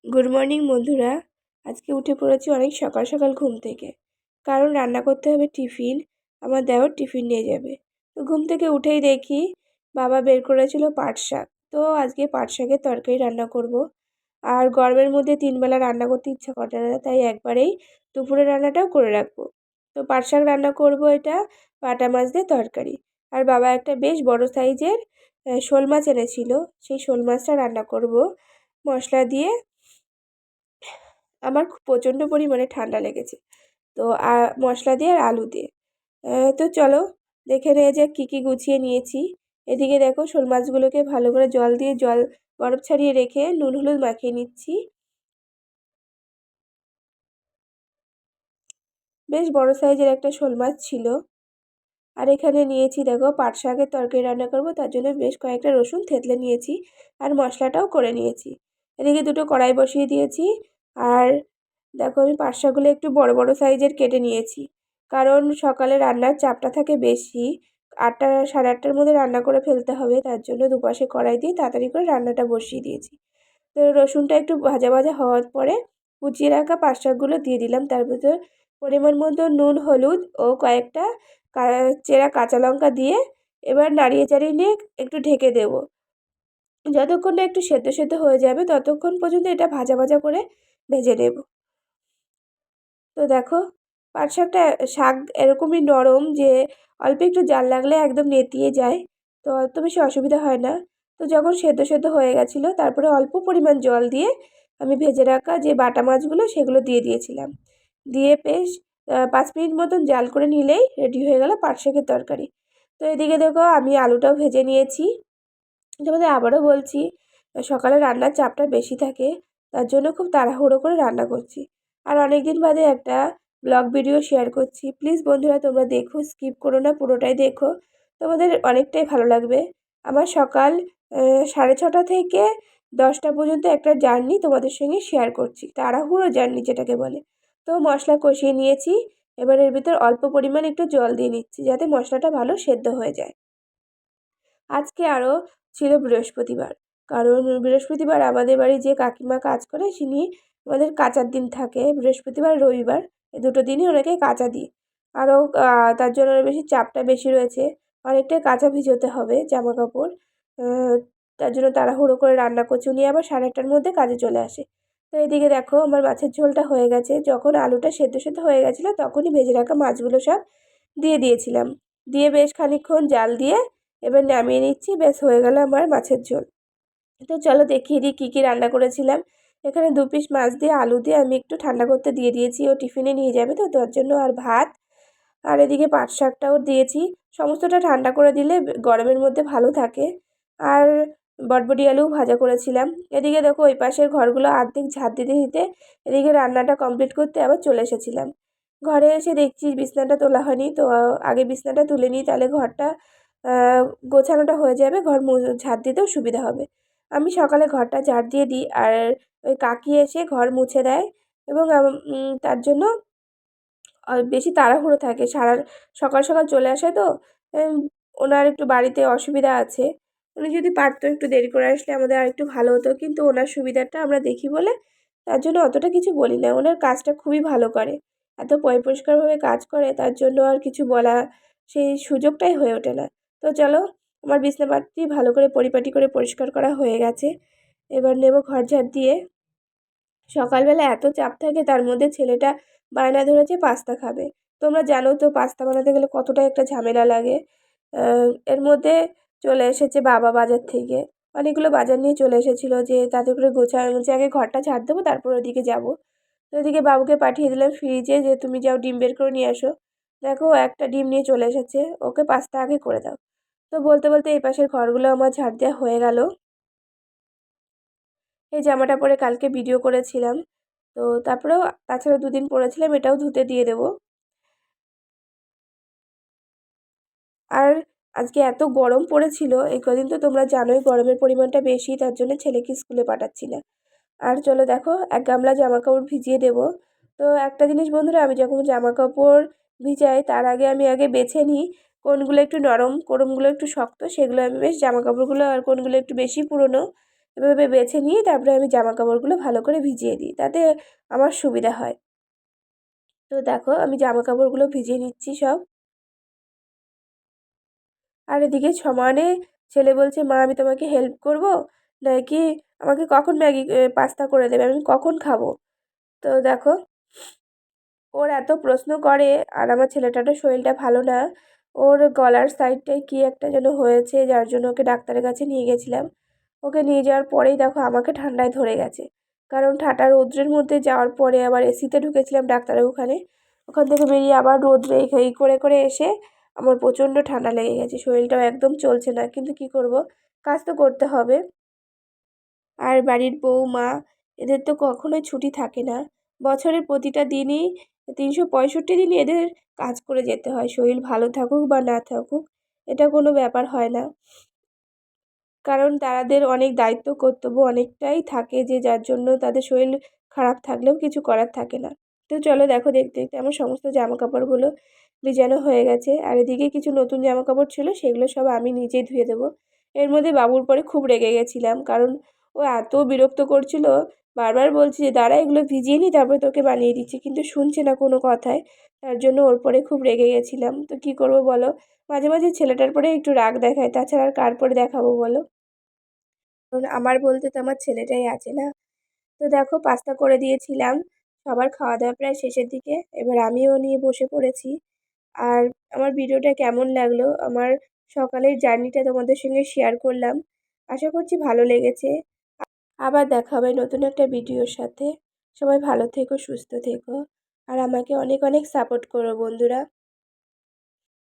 Good morning বন্ধুরা। আজকে উঠে পড়েছি অনেক সকাল সকাল ঘুম থেকে, কারণ রান্না করতে হবে টিফিন। আমার দেওর টিফিন নিয়ে যাবে। তো ঘুম থেকে উঠেই দেখি বাবা বের করেছিল পাট শাক। তো আজকে পাট শাকের তরকারি রান্না করব। আর গরমের মধ্যে 3 বেলা রান্না করতে ইচ্ছা করে না, তাই একবারেই দুপুরের রান্নাটাও করে রাখবো। তো পাট শাক রান্না করব, এটা বাটা মাছ দিয়ে তরকারি। আর বাবা একটা বেশ বড় সাইজের শোল মাছ এনেছিল, সেই শোল মাছটা রান্না করব মশলা দিয়ে। আমার খুব প্রচণ্ড পরিমাণে ঠান্ডা লেগেছে, তো মশলা দিয়ে আর আলু দিয়ে। তো চলো দেখে নেওয়া যাক কী কী গুছিয়ে নিয়েছি। এদিকে দেখো শোল মাছগুলোকে ভালো করে জল বরফ ছাড়িয়ে রেখে নুন হলুদ মাখিয়ে নিচ্ছি। বেশ বড় সাইজের একটা শোল মাছ ছিল। আর এখানে নিয়েছি দেখো পাট শাকের তরকারি রান্না করব, তার জন্য বেশ কয়েকটা রসুন থেতলে নিয়েছি আর মশলাটাও করে নিয়েছি। এদিকে দুটো কড়াই বসিয়ে দিয়েছি। আর দেখো আমি পাট শাকগুলো একটু বড় বড় সাইজের কেটে নিয়েছি, কারণ সকালে রান্নার চাপটা থাকে বেশি। 8টা সাড়ে 8টার মধ্যে রান্না করে ফেলতে হবে, তার জন্য দুপাশে কড়াই দিয়ে তাড়াতাড়ি করে রান্নাটা বসিয়ে দিয়েছি। তো রসুনটা একটু ভাজা ভাজা হওয়ার পরে কুচিয়ে রাখা পাট শাকগুলো দিয়ে দিলাম। তার ভিতর পরিমাণ মতো নুন হলুদ ও কয়েকটা চেরা কাঁচা লঙ্কা দিয়ে এবার নাড়িয়ে চাড়িয়ে নিয়ে একটু ঢেকে দেব। যতক্ষণ না একটু সেদ্ধ সেদ্ধ হয়ে যাবে ততক্ষণ পর্যন্ত এটা ভাজা ভাজা করে ভেজে নেব। তো দেখো পাট শাকটা শাক এরকমই নরম যে অল্প একটু জাল লাগলে একদম নেতিয়ে যায়, তো অত বেশি অসুবিধা হয় না। তো যখন সেদ্ধ সেদ্ধ হয়ে গেছিলো তারপরে অল্প পরিমাণ জল দিয়ে আমি ভেজে রাখা যে বাটা মাছগুলো সেগুলো দিয়ে দিয়েছিলাম। দিয়ে বেশ 5 মিনিট মতন জাল করে নিলেই রেডি হয়ে গেল পাট শাকের তরকারি। তো এদিকে দেখো আমি আলুটাও ভেজে নিয়েছি। তোমাদের আবারও বলছি, সকালে রান্নার চাপটা বেশি থাকে, তার জন্য খুব তাড়াহুড়ো করে রান্না করছি। আর অনেক দিন বাদে একটা ব্লগ ভিডিও শেয়ার করছি। প্লিজ বন্ধুরা তোমরা দেখো, স্কিপ করো না, পুরোটাই দেখো, তোমাদের অনেকটাই ভালো লাগবে। আমার সকাল 6:30 থেকে 10টা পর্যন্ত একটা জার্নি তোমাদের সঙ্গে শেয়ার করছি, তাড়াহুড়ো জার্নি যেটাকে বলে। তো মশলা কষিয়ে নিয়েছি, এবার এর ভিতর অল্প পরিমাণ একটু জল দিয়ে নিচ্ছি যাতে মশলাটা ভালো সেদ্ধ হয়ে যায়। আজকে আরও ছিল বৃহস্পতিবার, কারণ বৃহস্পতিবার আমাদের বাড়ি যে কাকিমা কাজ করে তিনি আমাদের কাচার দিন থাকে, বৃহস্পতিবার রবিবার এই দুটো দিনই ওনাকে কাচা দিই। আরও তার জন্য বেশি চাপটা বেশি রয়েছে, অনেকটাই কাচা ভিজোতে হবে জামা কাপড়। তার জন্য তাড়াহুড়ো করে রান্না করছি, উনি আবার 8:30টার মধ্যে কাজে চলে আসে। তো এদিকে দেখো আমার মাছের ঝোলটা হয়ে গেছে। যখন আলুটা সেদ্ধ সেদ্ধ হয়ে গেছিলো তখনই ভেজে রাখা মাছগুলো সব দিয়ে দিয়েছিলাম। দিয়ে বেশ খানিকক্ষণ জাল দিয়ে এবার নামিয়ে নিচ্ছি। ব্যাস হয়ে গেল আমার মাছের ঝোল। তো চলো দেখিয়ে দিই কী কী রান্না করেছিলাম। এখানে 2 পিস মাছ দিয়ে আলু দিয়ে আমি একটু ঠান্ডা করতে দিয়ে দিয়েছি, ও টিফিনে নিয়ে যাবে তো তার জন্য। আর ভাত, আর এদিকে পাট শাকটাও দিয়েছি। সমস্তটা ঠান্ডা করে দিলে গরমের মধ্যে ভালো থাকে। আর বটবটি আলুও ভাজা করেছিলাম। এদিকে দেখো ওই পাশের ঘরগুলো অর্ধেক ঝাঁট দিতে দিতে এদিকে রান্নাটা কমপ্লিট করতে আবার চলে এসেছিলাম। ঘরে এসে দেখছি বিছনাটা তোলা হয়নি, তো আগে বিছনাটা তুলে নিই, তাহলে ঘরটা গোছানোটা হয়ে যাবে, ঝাঁট দিতেও সুবিধা হবে। আমি সকালে ঘরটা ঝাঁট দিয়ে দিই, আর ওই কাকি এসে ঘর মুছে দেয়। এবং তার জন্য বেশি তাড়াহুড়ো থাকে, সকাল সকাল চলে আসে তো। উম, ওনার একটু বাড়িতে অসুবিধা আছে। উনি যদি পারতো একটু দেরি করে আসলে আমাদের আর একটু ভালো হতো, কিন্তু ওনার সুবিধাটা আমরা দেখি বলে তার জন্য অতটা কিছু বলি না। ওনার কাজটা খুবই ভালো করে, এত পরিষ্কারভাবে কাজ করে, তার জন্য আর কিছু বলা সেই সুযোগটাই হয়ে ওঠে না। তো চলো আমার বিছনাপাতি ভালো করে পরিপাটি করে পরিষ্কার করা হয়ে গেছে। এবার নেব ঘর ঝাড় দিয়ে। সকালবেলা এত চাপ থাকে, তার মধ্যে ছেলেটা বায়না ধরেছে পাস্তা খাবে। তোমরা জানো তো পাস্তা বানাতে গেলে কতটা একটা ঝামেলা লাগে। এর মধ্যে চলে এসেছে বাবা বাজার থেকে, অনেকগুলো বাজার নিয়ে চলে এসেছিলো যে তাতে করে গোছানো আগে ঘরটা ঝাড় দেবো তারপর ওদিকে যাব। তো ওদিকে বাবুকে পাঠিয়ে দিলাম ফ্রিজে যে তুমি যাও ডিম বের করে নিয়ে আসো। দেখো একটা ডিম নিয়ে চলে এসেছে, ওকে পাস্তা আগে করে দাও। তো বলতে বলতে এই পাশের ঘরগুলো আমার ঝাড় দেওয়া হয়ে গেল। এই জামাটা পরে কালকে ভিডিও করেছিলাম, তো তারপরেও তাছাড়া 2 দিন পরেছিলাম, এটাও ধুতে দিয়ে দেবো। আর আজকে এত গরম পড়েছিল এই কদিন, তো তোমরা জানোই গরমের পরিমাণটা বেশি, তার জন্য ছেলেকে স্কুলে পাঠাচ্ছি না। আর চলো দেখো 1 গামলা জামা কাপড় ভিজিয়ে দেবো। তো একটা জিনিস বন্ধুরা, আমি যখন জামা কাপড় ভিজাই তার আগে আমি বেছে নিই কোনগুলো একটু নরম, কোনগুলো একটু শক্ত, সেগুলো আমি বেশ জামা কাপড়গুলো, আর কোনগুলো একটু বেশি পুরনো এভাবে বেছে নিয়ে তারপরে আমি জামা কাপড়গুলো ভালো করে ভিজিয়ে দিই, তাতে আমার সুবিধা হয়। তো দেখো আমি জামা কাপড়গুলো ভিজিয়ে নিচ্ছি সব। আর এদিকে সমানে ছেলে বলছে, মা আমি তোমাকে হেল্প করব নাকি আমাকে কখন ম্যাগি পাস্তা করে দেবে, আমি কখন খাবো। তো দেখো ওর এত প্রশ্ন করে। আর আমার ছেলেটারও শরীরটা ভালো না, ওর গলার সাইডটায় কি একটা যেন হয়েছে, যার জন্য ওকে ডাক্তারের কাছে নিয়ে গেছিলাম। ওকে নিয়ে যাওয়ার পরেই দেখো আমাকে ঠান্ডায় ধরে গেছে, কারণ ঠান্ডা রৌদ্রের মধ্যে যাওয়ার পরে আবার এসিতে ঢুকেছিলাম ডাক্তারের ওখানে, ওখান থেকে বেরিয়ে আবার রৌদ্রে এই করে করে এসে আমার প্রচণ্ড ঠান্ডা লেগে গেছে, শরীরটাও একদম চলছে না, কিন্তু কি করব, কাজ তো করতে হবে। আর বাড়ির বউমা এদের তো কখনোই ছুটি থাকে না, বছরের প্রতিটা দিনই 365 দিনই এদের কাজ করে যেতে হয়, শরীর ভালো থাকুক বা না থাকুক এটা কোনো ব্যাপার হয় না, কারণ তাদের অনেক দায়িত্ব কর্তব্য অনেকটাই থাকে, যে যার জন্য তাদের শরীর খারাপ থাকলেও কিছু করার থাকে না। তো চলো দেখো, দেখতে দেখতে আমার সমস্ত জামা কাপড়গুলো ভিজানো হয়ে গেছে, আর এদিকে কিছু নতুন জামা কাপড় ছিল সেগুলো সব আমি নিজেই ধুয়ে দেবো। এর মধ্যে বাবুর পরে খুব রেগে গেছিলাম, কারণ ও এত বিরক্ত করছিল, বারবার বলছি যে দাঁড়া এগুলো ভিজিয়ে নিই তারপরে তোকে বানিয়ে দিচ্ছি, কিন্তু শুনছে না কোনো কথায়। তার জন্য ওর পরে খুব রেগে গেছিলাম। তো কি করব বলো, মাঝে মাঝে ছেলেটার পরে একটু রাগ দেখায়, তাছাড়া আর কার পরে দেখাবো বলো। কারণ আমার বলতে তো আমার ছেলেটাই আছে না। তো দেখো পাস্তা করে দিয়েছিলাম, সবার খাওয়া দাওয়া প্রায় শেষের দিকে, এবার আমিও নিয়ে বসে পড়েছি। আর আমার ভিডিওটা কেমন লাগলো, আমার সকালের জার্নিটা তোমাদের সঙ্গে শেয়ার করলাম, আশা করছি ভালো লেগেছে। আবার দেখা হবে নতুন একটা ভিডিওর সাথে। সবাই ভালো থেকো, সুস্থ থেকো, আর আমাকে অনেক অনেক সাপোর্ট করো বন্ধুরা।